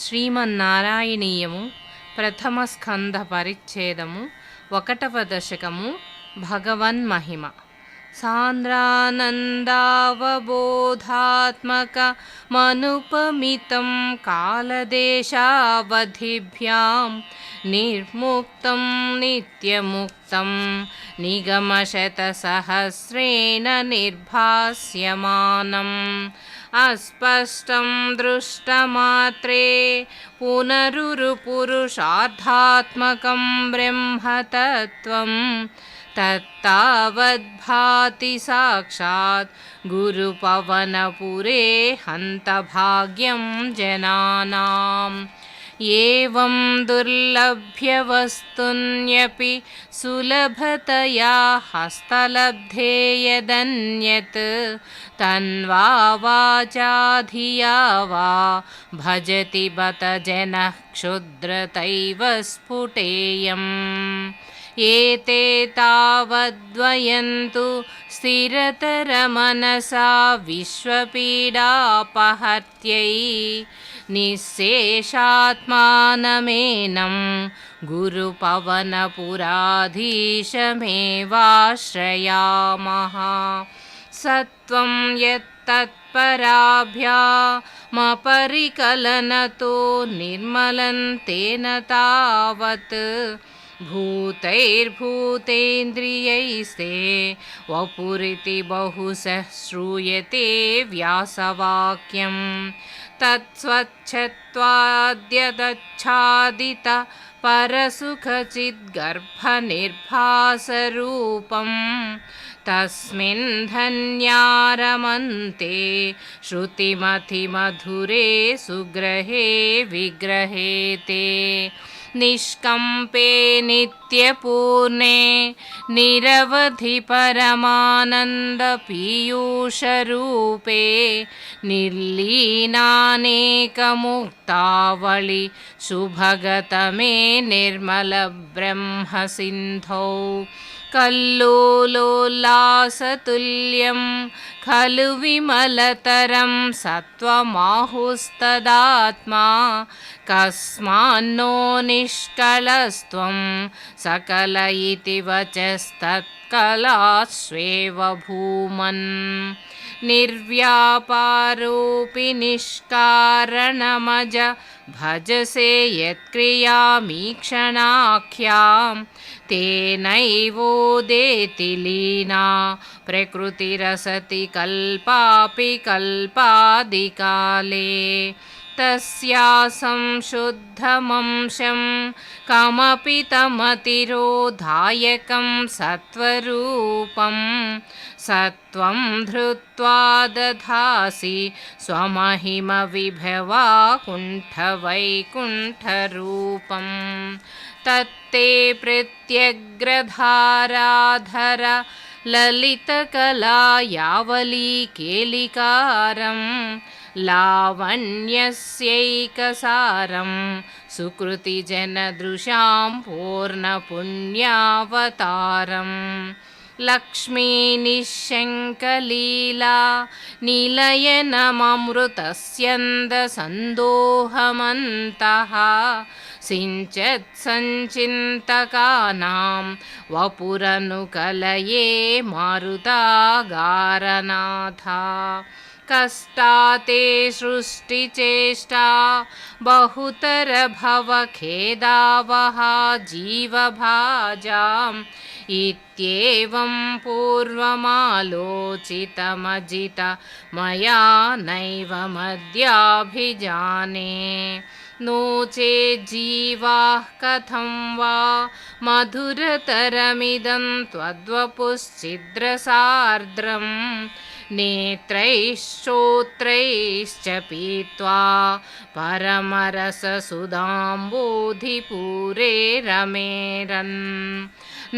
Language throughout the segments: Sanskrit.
శ్రీమన్నారాయణీయము ప్రథమ స్కంధ పరిచ్ఛేదము 1వ దశకము భగవన్మహిమ సాంద్రానందావబోధాత్మకమనుపమితం కాలదేశావధిభ్యాం నిర్ముక్తం నిత్యముక్తం నిగమశతసహస్రేణ నిర్భాస్యమానం अस्पष्टं दृष्टमात्रे पुनरुरुपुरुषार्थात्मकं ब्रह्मतत्त्वं तत्तावद्भाति साक्षात् गुरुपवनपुरे हन्तभाग्यं जनानाम् एवं दुर्लभ्यवस्तुन्यपि सुलभतया हस्तलब्धे यदन्यत् तन्वा वाचा धिया वा भजति बत जनः क्षुद्रतैव स्फुटेयम् एते तावद्वयन्तु स्थिरतरमनसा विश्वपीडापहर्त्यै निःशेषात्मानमेनं गुरुपवनपुराधीशमेवाश्रयामः सत्वं यत्तत्पराभ्यामपरिकलनतो निर्मलं तेन तावत् भूतैर्भूतेन्द्रियैस्ते वपुरिति बहुशः श्रूयते व्यासवाक्यं तत्स्वच्छत्वाद्यदच्छादित परसुखचिद्गर्भनिर्भासरूपं तस्मिन् धन्यारमन्ते श्रुतिमतिमधुरे सुग्रहे विग्रहे ते निष्कम्पे नित्यपूर्णे निरवधि परमानन्दपीयूषरूपे निर्लीनानेकमुक्तावळि शुभगतमे निर्मलब्रह्मसिन्धौ कल्लोलोल्लासतुल्यं खलु विमलतरं सत्त्वमाहुस्तदात्मा कस्मान्नो निष्कलस्त्वं सकल इति वचस्तत्कलास्वेव भूमन् निर्व्यापारोऽपि निष्कारणमज भजसे यत्क्रियामीक्षणाख्यां तेनैवोदेति लीना प्रकृतिरसति कल्पापि कल्पादिकाले तस्यासं शुद्धमंशं कमपि तमतिरोधायकं सत्वरूपं सत्वं धृत्वा दधासि स्वमहिमविभवा कुण्ठवैकुण्ठरूपं तत्ते प्रत्यग्रधाराधर ललितकलायावलीकेलिकारं लावण्यस्यैकसारं सुकृतिजनदृशां पूर्णपुण्यावतारम् लक्ष्मीनिःशङ्कलीला निलयनममृतस्यन्दसन्दोहमन्तः सिञ्चत्सञ्चिन्तकानां वपुरनुकलये मारुतागारनाथा कष्टाते सृष्टिचेष्टा बहुतरभवखेदावहा जीवभाजाम् इत्येवं पूर्वमालोचितमजित मया नैव मद्याभिजाने नो चेज्जीवाः कथं वा मधुरतरमिदं त्वद्वपुश्चिद्रसार्द्रं नेत्रैश्चोत्रैश्च पीत्वा परमरससुधाम्बोधिपूरे रमेरन्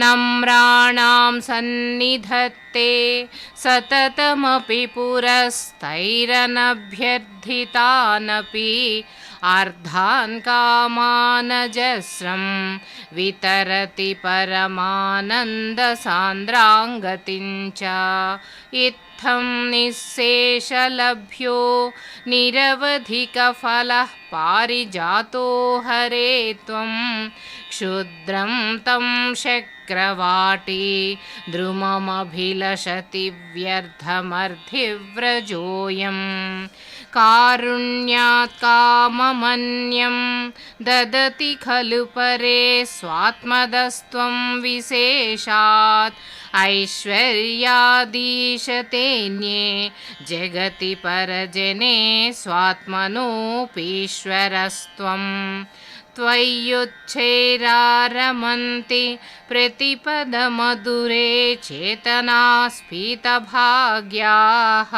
नम्राणां सन्निधत्ते सततमपि पुरस्तैरनभ्यर्थितानपि अर्धान् कामानजस्रं वितरति परमानन्दसान्द्राङ्गतिं च तीर्थं निःशेषलभ्यो निरवधिकफलः पारिजातो हरे त्वं क्षुद्रं तं शक्रवाटी द्रुममभिलषति व्यर्थमर्धिव्रजोऽयं कारुण्यात् काममन्यं ददति खलु परे स्वात्मदस्त्वं विशेषात् ऐश्वर्यादीशतेऽन्ये जगति परजने स्वात्मनोऽपीश्वरस्त्वं त्वय्युच्छैरारमन्ति प्रतिपदमधुरे चेतनास्फीतभाग्याः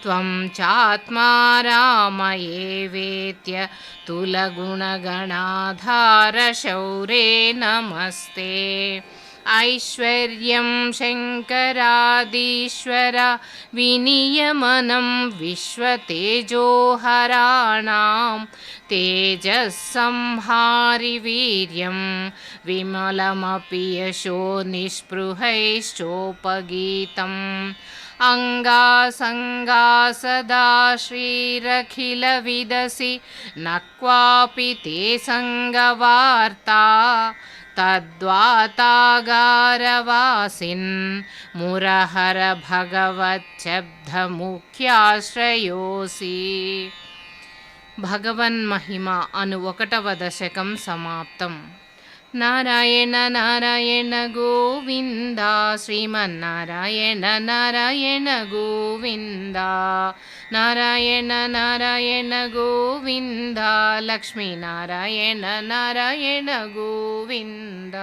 त्वं चात्मा रामये वेत्य तुलगुणगणाधारशौरे नमस्ते ऐश्वर्यं शङ्करादीश्वर विनियमनं विश्वतेजोहराणां तेजस्संहारि वीर्यं विमलमपि यशो निःस्पृहैश्चोपगीतम् अंगासंगा सदा श्रीरखिलविदसि न क्वापि ते संगवार्ता तद्वातागारवासिन् मुरहर भगवच्छब्दमुख्याश्रयोऽसि భగవన్మహిమ అను 1వ దశకం సమాప్తం. నారాయణ నారాయణ గోవింద శ్రీమన్నారాయణ నారాయణ గోవింద నారాయణ నారాయణ గోవింద లక్ష్మీనారాయణ నారాయణ గోవింద.